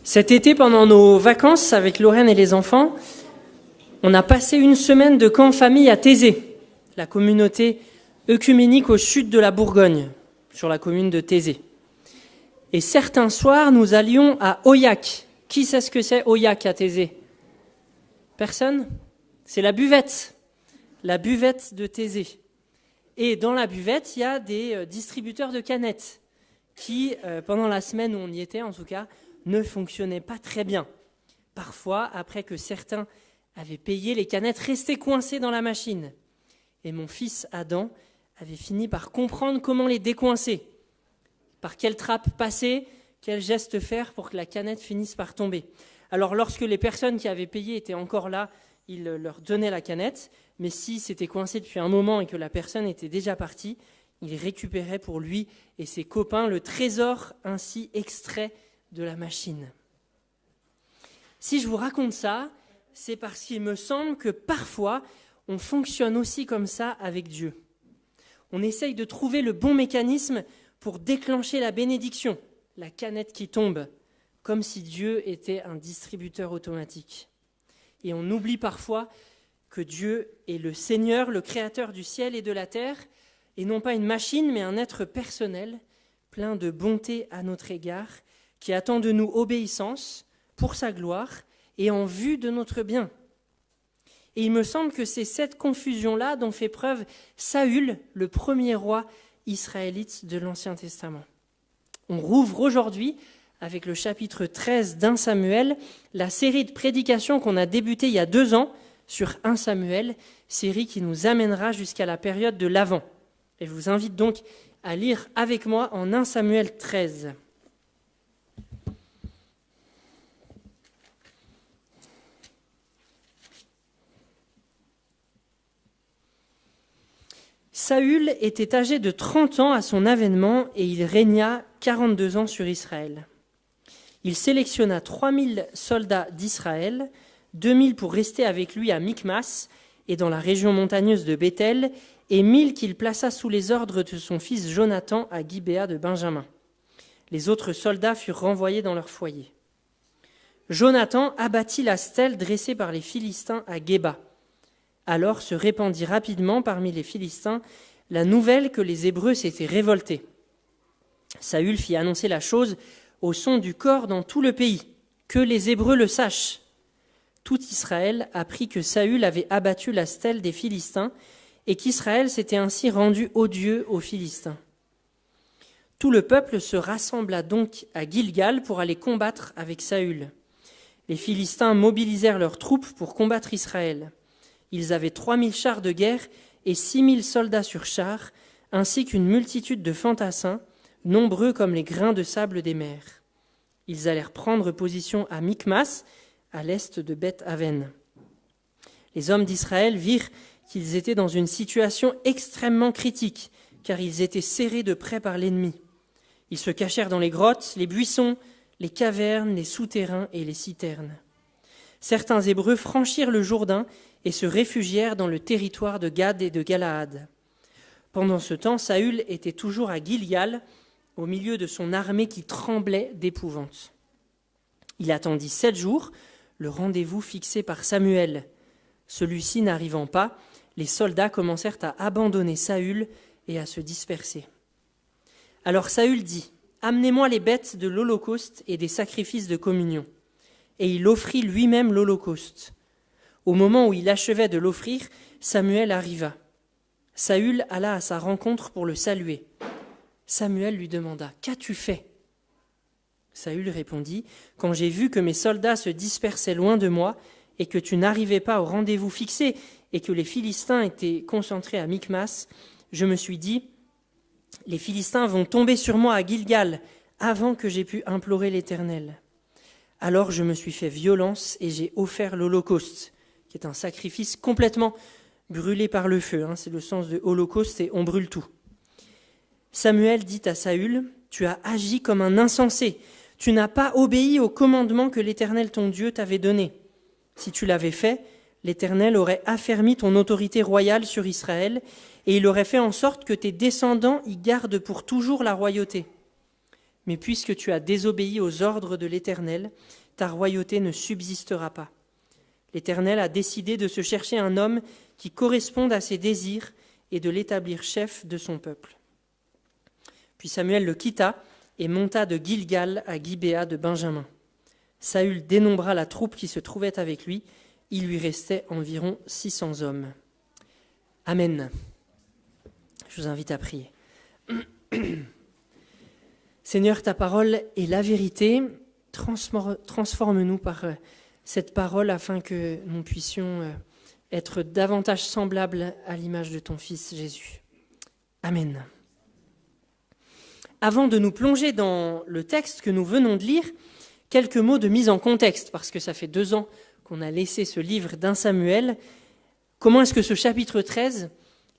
Cet été, pendant nos vacances avec Lorraine et les enfants, on a passé une semaine de camp famille à Thésée, la communauté œcuménique au sud de la Bourgogne, sur la commune de Thésée. Et certains soirs, nous allions à Aurillac. Qui sait ce que c'est Aurillac à Thésée? Personne? C'est la buvette de Thésée. Et dans la buvette, il y a des distributeurs de canettes qui, pendant la semaine où on y était en tout cas, ne fonctionnaient pas très bien. Parfois, après que certains avaient payé, les canettes restaient coincées dans la machine. Et mon fils Adam avait fini par comprendre comment les décoincer. Par quelle trappe passer, quel geste faire pour que la canette finisse par tomber. Alors lorsque les personnes qui avaient payé étaient encore là, il leur donnait la canette, mais si c'était coincé depuis un moment et que la personne était déjà partie, il récupérait pour lui et ses copains le trésor ainsi extrait de la machine. Si je vous raconte ça, c'est parce qu'il me semble que parfois, on fonctionne aussi comme ça avec Dieu. On essaye de trouver le bon mécanisme pour déclencher la bénédiction, la canette qui tombe, comme si Dieu était un distributeur automatique. Et on oublie parfois que Dieu est le Seigneur, le Créateur du ciel et de la terre, et non pas une machine, mais un être personnel, plein de bonté à notre égard, qui attend de nous obéissance pour sa gloire et en vue de notre bien. Et il me semble que c'est cette confusion-là dont fait preuve Saül, le premier roi israélite de l'Ancien Testament. On rouvre aujourd'hui, avec le chapitre 13 d'Un Samuel, la série de prédications qu'on a débutée il y a 2 ans sur 1 Samuel, série qui nous amènera jusqu'à la période de l'Avent. Et je vous invite donc à lire avec moi en 1 Samuel 13. Saül était âgé de 30 ans à son avènement et il régna 42 ans sur Israël. Il sélectionna 3000 soldats d'Israël, 2000 pour rester avec lui à Michmas et dans la région montagneuse de Béthel, et 1000 qu'il plaça sous les ordres de son fils Jonathan à Gibéa de Benjamin. Les autres soldats furent renvoyés dans leur foyer. Jonathan abattit la stèle dressée par les Philistins à Géba. Alors se répandit rapidement parmi les Philistins la nouvelle que les Hébreux s'étaient révoltés. Saül fit annoncer la chose au son du cor dans tout le pays, que les Hébreux le sachent. Tout Israël apprit que Saül avait abattu la stèle des Philistins et qu'Israël s'était ainsi rendu odieux aux Philistins. Tout le peuple se rassembla donc à Gilgal pour aller combattre avec Saül. Les Philistins mobilisèrent leurs troupes pour combattre Israël. Ils avaient 3000 chars de guerre et 6000 soldats sur chars, ainsi qu'une multitude de fantassins, nombreux comme les grains de sable des mers. Ils allèrent prendre position à Michmas, à l'est de Beth-Aven. Les hommes d'Israël virent qu'ils étaient dans une situation extrêmement critique, car ils étaient serrés de près par l'ennemi. Ils se cachèrent dans les grottes, les buissons, les cavernes, les souterrains et les citernes. Certains Hébreux franchirent le Jourdain et se réfugièrent dans le territoire de Gad et de Galaad. Pendant ce temps, Saül était toujours à Gilgal, au milieu de son armée qui tremblait d'épouvante. Il attendit 7 jours, le rendez-vous fixé par Samuel. Celui-ci n'arrivant pas, les soldats commencèrent à abandonner Saül et à se disperser. Alors Saül dit : « Amenez-moi les bêtes de l'holocauste et des sacrifices de communion. » Et il offrit lui-même l'holocauste. Au moment où il achevait de l'offrir, Samuel arriva. Saül alla à sa rencontre pour le saluer. Samuel lui demanda : « Qu'as-tu fait » Saül répondit : « Quand j'ai vu que mes soldats se dispersaient loin de moi et que tu n'arrivais pas au rendez-vous fixé et que les Philistins étaient concentrés à Michmas, je me suis dit : les Philistins vont tomber sur moi à Gilgal avant que j'aie pu implorer l'Éternel. Alors je me suis fait violence et j'ai offert l'holocauste, qui est un sacrifice complètement brûlé par le feu. C'est le sens de holocauste, et on brûle tout. Samuel dit à Saül : « Tu as agi comme un insensé. Tu n'as pas obéi au commandement que l'Éternel ton Dieu t'avait donné. Si tu l'avais fait, l'Éternel aurait affermi ton autorité royale sur Israël et il aurait fait en sorte que tes descendants y gardent pour toujours la royauté. mais puisque tu as désobéi aux ordres de l'Éternel, ta royauté ne subsistera pas. L'Éternel a décidé de se chercher un homme qui corresponde à ses désirs et de l'établir chef de son peuple. » Puis Samuel le quitta et monta de Gilgal à Gibéa de Benjamin. Saül dénombra la troupe qui se trouvait avec lui. Il lui restait environ 600 hommes. Amen. Je vous invite à prier. Seigneur, ta parole est la vérité. Transforme-nous par cette parole afin que nous puissions être davantage semblables à l'image de ton Fils Jésus. Amen. Avant de nous plonger dans le texte que nous venons de lire, quelques mots de mise en contexte, parce que ça fait 2 ans qu'on a laissé ce livre d'un Samuel. Comment est-ce que ce chapitre 13,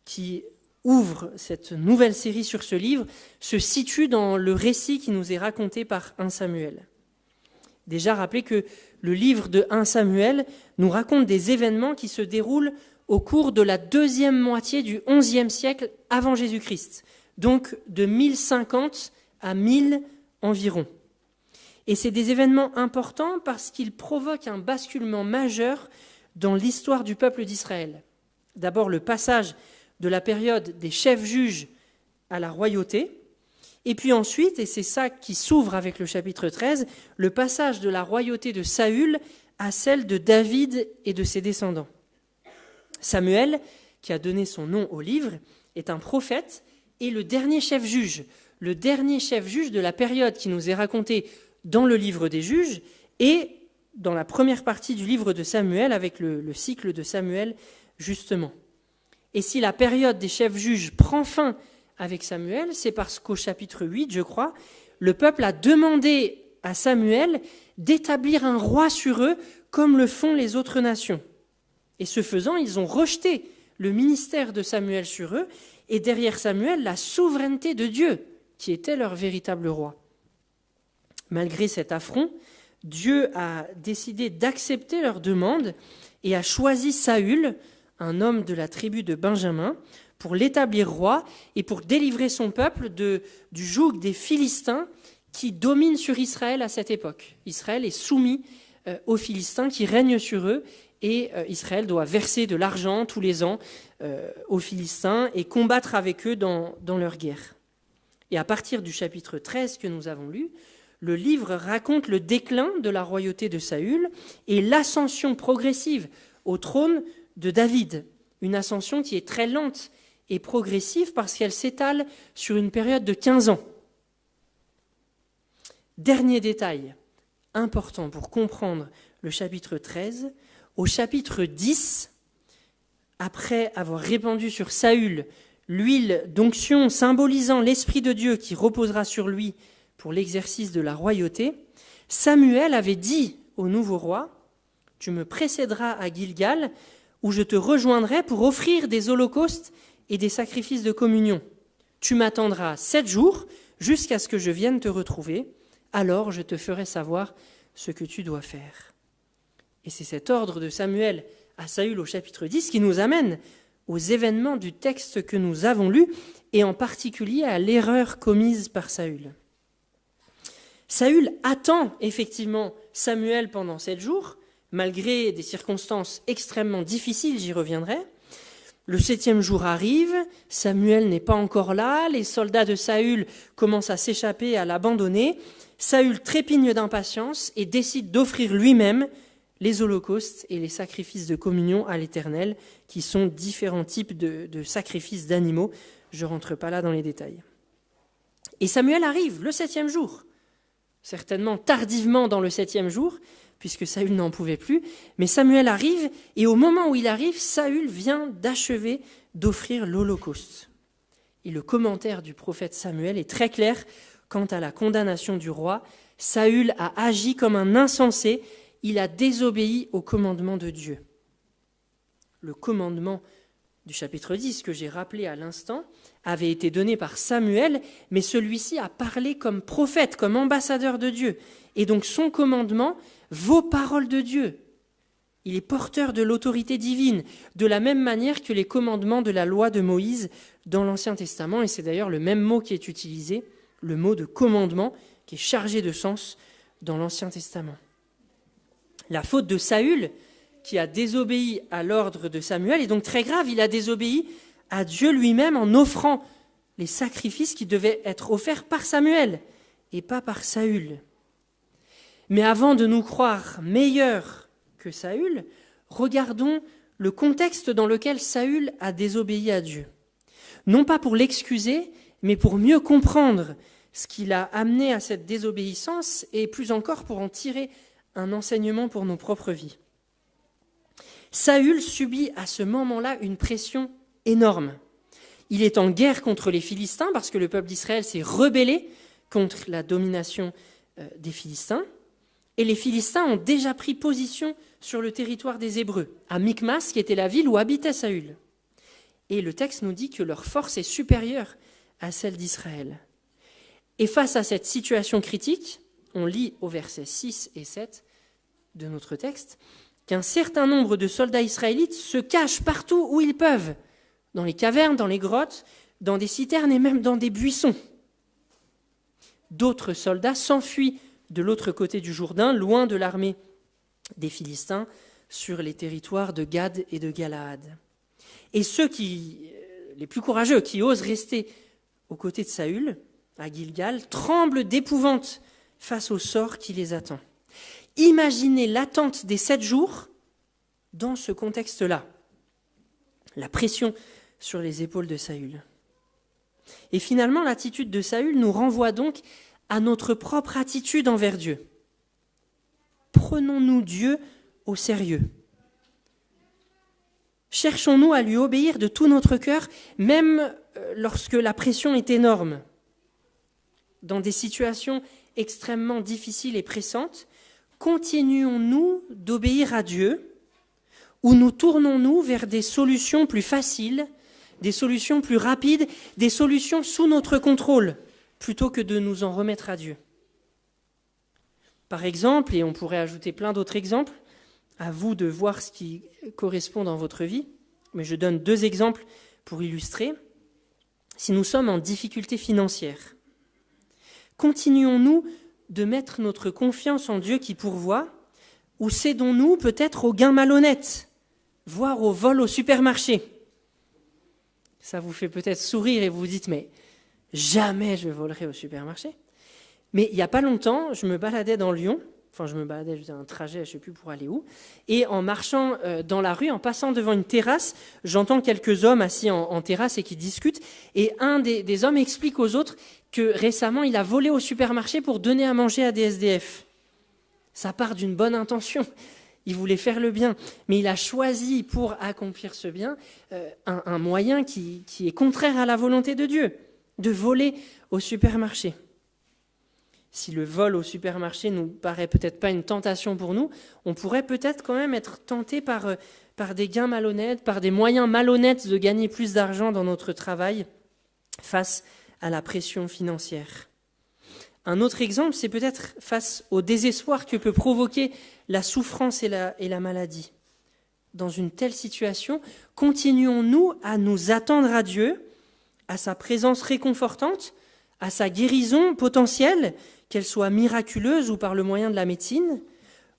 qui ouvre cette nouvelle série sur ce livre, se situe dans le récit qui nous est raconté par 1 Samuel ? Déjà, rappelez que le livre de 1 Samuel nous raconte des événements qui se déroulent au cours de la 2e moitié du XIe siècle avant Jésus-Christ, donc de 1050 à 1000 environ. Et c'est des événements importants parce qu'ils provoquent un basculement majeur dans l'histoire du peuple d'Israël. D'abord, le passage de la période des chefs juges à la royauté, et puis ensuite, et c'est ça qui s'ouvre avec le chapitre 13, le passage de la royauté de Saül à celle de David et de ses descendants. Samuel, qui a donné son nom au livre, est un prophète et le dernier chef juge de la période qui nous est racontée dans le livre des juges et dans la première partie du livre de Samuel avec le cycle de Samuel justement. Et si la période des chefs juges prend fin avec Samuel, c'est parce qu'au chapitre 8, je crois, le peuple a demandé à Samuel d'établir un roi sur eux comme le font les autres nations. Et ce faisant, ils ont rejeté le ministère de Samuel sur eux et derrière Samuel, la souveraineté de Dieu qui était leur véritable roi. Malgré cet affront, Dieu a décidé d'accepter leur demande et a choisi Saül, un homme de la tribu de Benjamin, pour l'établir roi et pour délivrer son peuple du joug des Philistins qui dominent sur Israël à cette époque. Israël est soumis aux Philistins qui règnent sur eux et Israël doit verser de l'argent tous les ans aux Philistins et combattre avec eux dans leur guerre. Et à partir du chapitre 13 que nous avons lu, le livre raconte le déclin de la royauté de Saül et l'ascension progressive au trône de David. Une ascension qui est très lente et progressive parce qu'elle s'étale sur une période de 15 ans. Dernier détail important pour comprendre le chapitre 13, au chapitre 10, après avoir répandu sur Saül l'huile d'onction symbolisant l'Esprit de Dieu qui reposera sur lui pour l'exercice de la royauté, Samuel avait dit au nouveau roi « Tu me précéderas à Gilgal, où je te rejoindrai pour offrir des holocaustes et des sacrifices de communion. Tu m'attendras 7 jours jusqu'à ce que je vienne te retrouver, alors je te ferai savoir ce que tu dois faire. » Et c'est cet ordre de Samuel à Saül au chapitre 10 qui nous amène aux événements du texte que nous avons lu, et en particulier à l'erreur commise par Saül. Saül attend effectivement Samuel pendant 7 jours, malgré des circonstances extrêmement difficiles, j'y reviendrai. Le 7e jour arrive, Samuel n'est pas encore là, les soldats de Saül commencent à s'échapper, à l'abandonner. Saül trépigne d'impatience et décide d'offrir lui-même les holocaustes et les sacrifices de communion à l'Éternel, qui sont différents types de sacrifices d'animaux. Je ne rentre pas là dans les détails. Et Samuel arrive le 7e jour, certainement tardivement dans le 7e jour, puisque Saül n'en pouvait plus, mais Samuel arrive, et au moment où il arrive, Saül vient d'achever d'offrir l'holocauste. Et le commentaire du prophète Samuel est très clair quant à la condamnation du roi. Saül a agi comme un insensé, il a désobéi au commandement de Dieu. Le commandement du chapitre 10, que j'ai rappelé à l'instant, avait été donné par Samuel, mais celui-ci a parlé comme prophète, comme ambassadeur de Dieu. Et donc son commandement vaut parole de Dieu. Il est porteur de l'autorité divine, de la même manière que les commandements de la loi de Moïse dans l'Ancien Testament, et c'est d'ailleurs le même mot qui est utilisé le mot de commandement qui est chargé de sens dans l'Ancien Testament. La faute de Saül, qui a désobéi à l'ordre de Samuel, est donc très grave. Il a désobéi à Dieu lui-même en offrant les sacrifices qui devaient être offerts par Samuel et pas par Saül. Mais avant de nous croire meilleurs que Saül, regardons le contexte dans lequel Saül a désobéi à Dieu. Non pas pour l'excuser, mais pour mieux comprendre ce qui l'a amené à cette désobéissance et plus encore pour en tirer un enseignement pour nos propres vies. Saül subit à ce moment-là une pression énorme. Il est en guerre contre les Philistins parce que le peuple d'Israël s'est rebellé contre la domination des Philistins. Et les Philistins ont déjà pris position sur le territoire des Hébreux, à Michmas, qui était la ville où habitait Saül. Et le texte nous dit que leur force est supérieure à celle d'Israël. Et face à cette situation critique, on lit au verset 6 et 7 de notre texte qu'un certain nombre de soldats israélites se cachent partout où ils peuvent, dans les cavernes, dans les grottes, dans des citernes et même dans des buissons. D'autres soldats s'enfuient de l'autre côté du Jourdain, loin de l'armée des Philistins, sur les territoires de Gad et de Galaad. Et ceux les plus courageux, qui osent rester aux côtés de Saül, à Gilgal, tremblent d'épouvante face au sort qui les attend. Imaginez l'attente des 7 jours dans ce contexte-là. La pression sur les épaules de Saül. Et finalement, l'attitude de Saül nous renvoie donc à notre propre attitude envers Dieu. Prenons-nous Dieu au sérieux? Cherchons-nous à lui obéir de tout notre cœur, même lorsque la pression est énorme? Dans des situations extrêmement difficiles et pressantes, continuons-nous d'obéir à Dieu ou nous tournons-nous vers des solutions plus faciles, des solutions plus rapides, des solutions sous notre contrôle, plutôt que de nous en remettre à Dieu? Par exemple, et on pourrait ajouter plein d'autres exemples, à vous de voir ce qui correspond dans votre vie, mais je donne 2 exemples pour illustrer. Si nous sommes en difficulté financière, continuons-nous de mettre notre confiance en Dieu qui pourvoit, ou cédons-nous peut-être aux gains malhonnêtes, voire au vol au supermarché? Ça vous fait peut-être sourire et vous vous dites, mais jamais je volerai au supermarché. Mais il n'y a pas longtemps, je me baladais dans Lyon, je faisais un trajet, je ne sais plus pour aller où, et en marchant dans la rue, en passant devant une terrasse, j'entends quelques hommes assis en terrasse et qui discutent, et un des hommes explique aux autres que récemment, il a volé au supermarché pour donner à manger à des SDF. Ça part d'une bonne intention, il voulait faire le bien, mais il a choisi pour accomplir ce bien un moyen qui est contraire à la volonté de Dieu, de voler au supermarché. Si le vol au supermarché nous paraît peut-être pas une tentation pour nous, on pourrait peut-être quand même être tenté par des gains malhonnêtes, par des moyens malhonnêtes de gagner plus d'argent dans notre travail face à la pression financière. Un autre exemple, c'est peut-être face au désespoir que peut provoquer la souffrance et la maladie. Dans une telle situation, continuons-nous à nous attendre à Dieu, à sa présence réconfortante, à sa guérison potentielle, qu'elle soit miraculeuse ou par le moyen de la médecine,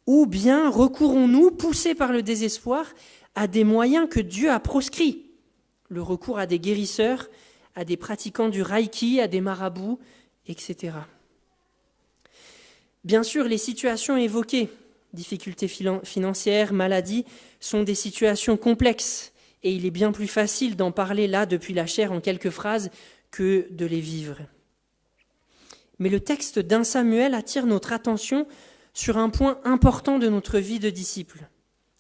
ou bien recourons-nous, poussés par le désespoir, à des moyens que Dieu a proscrits, le recours à des guérisseurs, à des pratiquants du Reiki, à des marabouts, etc. Bien sûr, les situations évoquées, difficultés financières, maladies, sont des situations complexes, et il est bien plus facile d'en parler là, depuis la chair, en quelques phrases, que de les vivre. Mais le texte d'1 Samuel attire notre attention sur un point important de notre vie de disciple.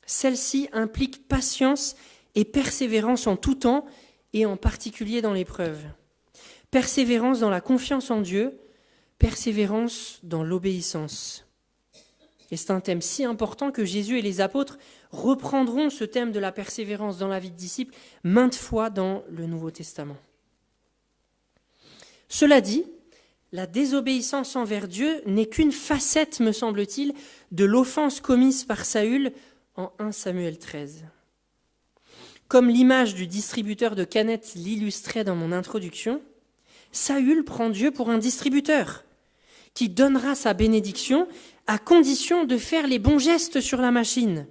Celle-ci implique patience et persévérance en tout temps, et en particulier dans l'épreuve. Persévérance dans la confiance en Dieu, persévérance dans l'obéissance. Et c'est un thème si important que Jésus et les apôtres reprendront ce thème de la persévérance dans la vie de disciple maintes fois dans le Nouveau Testament. Cela dit, la désobéissance envers Dieu n'est qu'une facette, me semble-t-il, de l'offense commise par Saül en 1 Samuel 13. Comme l'image du distributeur de canettes l'illustrait dans mon introduction, Saül prend Dieu pour un distributeur qui donnera sa bénédiction à condition de faire les bons gestes sur la machine.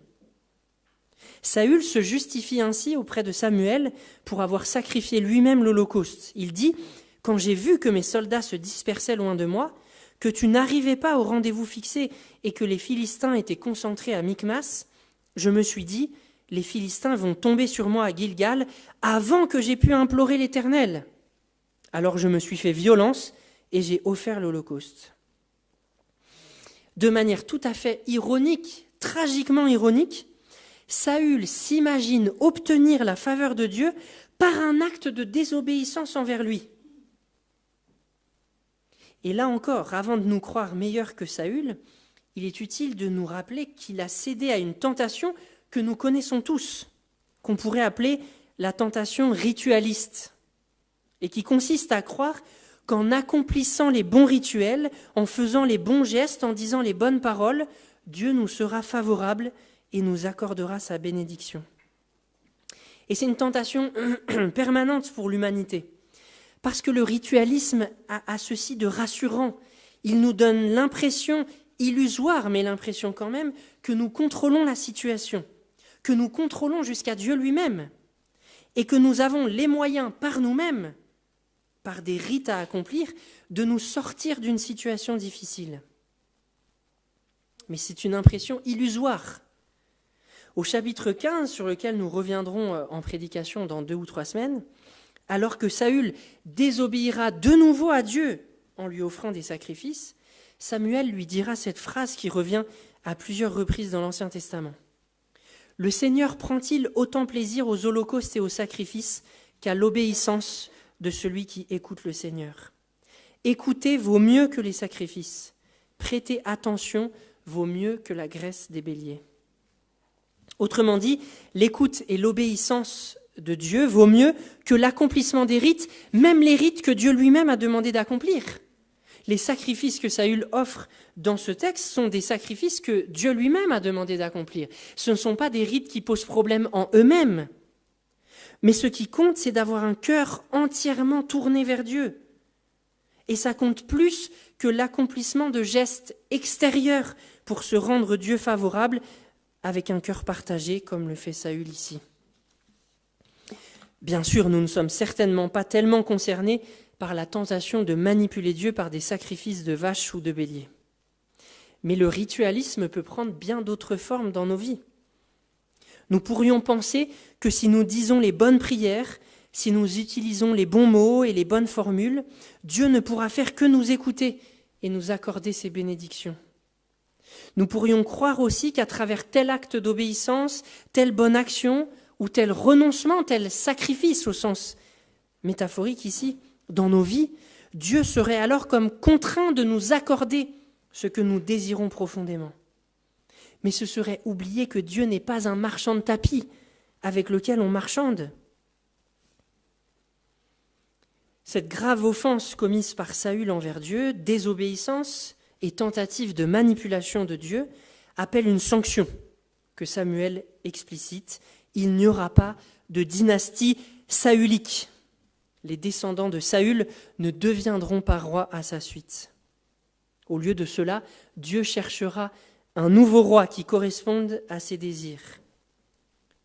Saül se justifie ainsi auprès de Samuel pour avoir sacrifié lui-même l'Holocauste. Il dit « Quand j'ai vu que mes soldats se dispersaient loin de moi, que tu n'arrivais pas au rendez-vous fixé et que les Philistins étaient concentrés à Michmas, je me suis dit « Les Philistins vont tomber sur moi à Gilgal avant que j'aie pu implorer l'Éternel. » Alors je me suis fait violence et j'ai offert l'Holocauste. De manière tout à fait ironique, tragiquement ironique, Saül s'imagine obtenir la faveur de Dieu par un acte de désobéissance envers lui. Et là encore, avant de nous croire meilleurs que Saül, il est utile de nous rappeler qu'il a cédé à une tentation que nous connaissons tous, qu'on pourrait appeler la tentation ritualiste, et qui consiste à croire qu'en accomplissant les bons rituels, en faisant les bons gestes, en disant les bonnes paroles, Dieu nous sera favorable et nous accordera sa bénédiction. Et c'est une tentation permanente pour l'humanité, parce que le ritualisme a ceci de rassurant. Il nous donne l'impression, illusoire, mais l'impression quand même, que nous contrôlons la situation, que nous contrôlons jusqu'à Dieu lui-même, et que nous avons les moyens par nous-mêmes, par des rites à accomplir, de nous sortir d'une situation difficile. Mais c'est une impression illusoire. Au chapitre 15, sur lequel nous reviendrons en prédication dans 2 ou 3 semaines, alors que Saül désobéira de nouveau à Dieu en lui offrant des sacrifices, Samuel lui dira cette phrase qui revient à plusieurs reprises dans l'Ancien Testament. « Le Seigneur prend-il autant plaisir aux holocaustes et aux sacrifices qu'à l'obéissance de celui qui écoute le Seigneur. Écouter vaut mieux que les sacrifices. Prêter attention vaut mieux que la graisse des béliers. » Autrement dit, l'écoute et l'obéissance de Dieu vaut mieux que l'accomplissement des rites, même les rites que Dieu lui-même a demandé d'accomplir. Les sacrifices que Saül offre dans ce texte sont des sacrifices que Dieu lui-même a demandé d'accomplir. Ce ne sont pas des rites qui posent problème en eux-mêmes. Mais ce qui compte, c'est d'avoir un cœur entièrement tourné vers Dieu. Et ça compte plus que l'accomplissement de gestes extérieurs pour se rendre Dieu favorable avec un cœur partagé, comme le fait Saül ici. Bien sûr, nous ne sommes certainement pas tellement concernés par la tentation de manipuler Dieu par des sacrifices de vaches ou de béliers. Mais le ritualisme peut prendre bien d'autres formes dans nos vies. Nous pourrions penser que si nous disons les bonnes prières, si nous utilisons les bons mots et les bonnes formules, Dieu ne pourra faire que nous écouter et nous accorder ses bénédictions. Nous pourrions croire aussi qu'à travers tel acte d'obéissance, telle bonne action ou tel renoncement, tel sacrifice au sens métaphorique ici, dans nos vies, Dieu serait alors comme contraint de nous accorder ce que nous désirons profondément. Mais ce serait oublier que Dieu n'est pas un marchand de tapis avec lequel on marchande. Cette grave offense commise par Saül envers Dieu, désobéissance et tentative de manipulation de Dieu, appelle une sanction que Samuel explicite. Il n'y aura pas de dynastie saülique. Les descendants de Saül ne deviendront pas rois à sa suite. Au lieu de cela, Dieu cherchera un nouveau roi qui corresponde à ses désirs.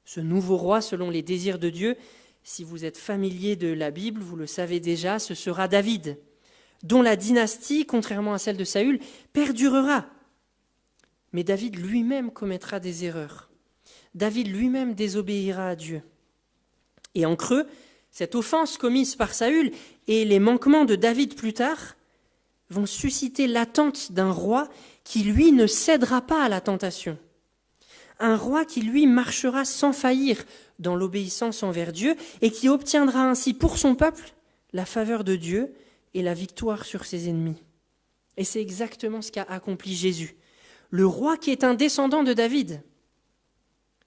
Ce nouveau roi, selon les désirs de Dieu, si vous êtes familier de la Bible, vous le savez déjà, ce sera David, dont la dynastie, contrairement à celle de Saül, perdurera. Mais David lui-même commettra des erreurs. David lui-même désobéira à Dieu. Et en creux, cette offense commise par Saül et les manquements de David plus tard vont susciter l'attente d'un roi qui, lui, ne cédera pas à la tentation. Un roi qui, lui, marchera sans faillir dans l'obéissance envers Dieu et qui obtiendra ainsi pour son peuple la faveur de Dieu et la victoire sur ses ennemis. Et c'est exactement ce qu'a accompli Jésus, le roi qui est un descendant de David,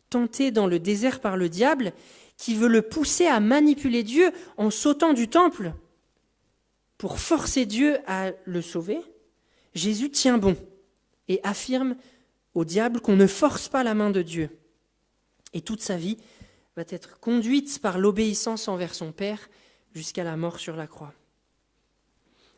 tenté dans le désert par le diable, qui veut le pousser à manipuler Dieu en sautant du temple pour forcer Dieu à le sauver. Jésus tient bon et affirme au diable qu'on ne force pas la main de Dieu. Et toute sa vie va être conduite par l'obéissance envers son Père jusqu'à la mort sur la croix.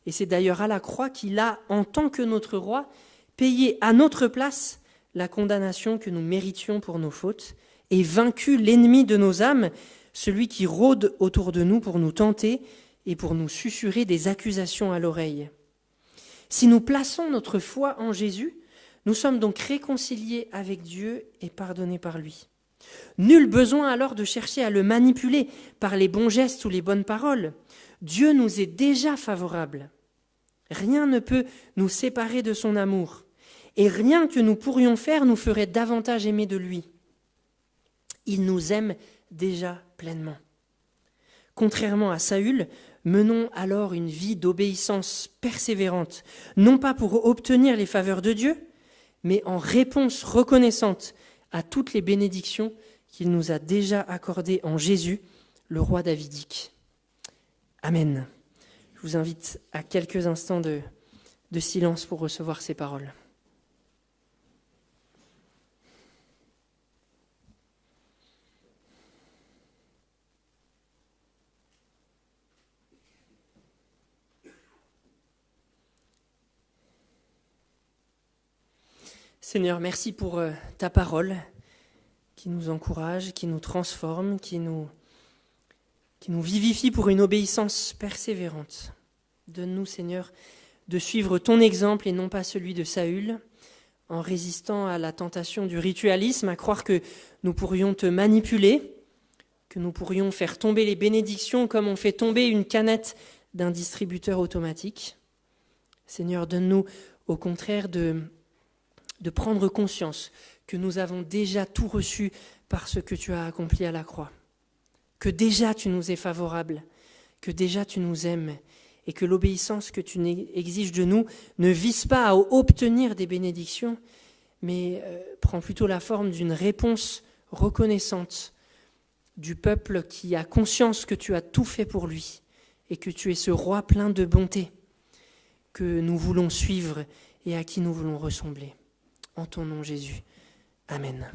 Et c'est d'ailleurs à la croix qu'il a, en tant que notre roi, payé à notre place la condamnation que nous méritions pour nos fautes et vaincu l'ennemi de nos âmes, celui qui rôde autour de nous pour nous tenter et pour nous susurrer des accusations à l'oreille. Si nous plaçons notre foi en Jésus, nous sommes donc réconciliés avec Dieu et pardonnés par lui. Nul besoin alors de chercher à le manipuler par les bons gestes ou les bonnes paroles. Dieu nous est déjà favorable. Rien ne peut nous séparer de son amour. Et rien que nous pourrions faire nous ferait davantage aimer de lui. Il nous aime déjà pleinement. Contrairement à Saül, menons alors une vie d'obéissance persévérante, non pas pour obtenir les faveurs de Dieu, mais en réponse reconnaissante à toutes les bénédictions qu'il nous a déjà accordées en Jésus, le roi davidique. Amen. Je vous invite à quelques instants de silence pour recevoir ces paroles. Seigneur, merci pour ta parole qui nous encourage, qui nous transforme, qui nous vivifie pour une obéissance persévérante. Donne-nous, Seigneur, de suivre ton exemple et non pas celui de Saül, en résistant à la tentation du ritualisme, à croire que nous pourrions te manipuler, que nous pourrions faire tomber les bénédictions comme on fait tomber une canette d'un distributeur automatique. Seigneur, donne-nous au contraire de prendre conscience que nous avons déjà tout reçu par ce que tu as accompli à la croix, que déjà tu nous es favorable, que déjà tu nous aimes, et que l'obéissance que tu exiges de nous ne vise pas à obtenir des bénédictions, mais prend plutôt la forme d'une réponse reconnaissante du peuple qui a conscience que tu as tout fait pour lui, et que tu es ce roi plein de bonté, que nous voulons suivre et à qui nous voulons ressembler. En ton nom, Jésus. Amen.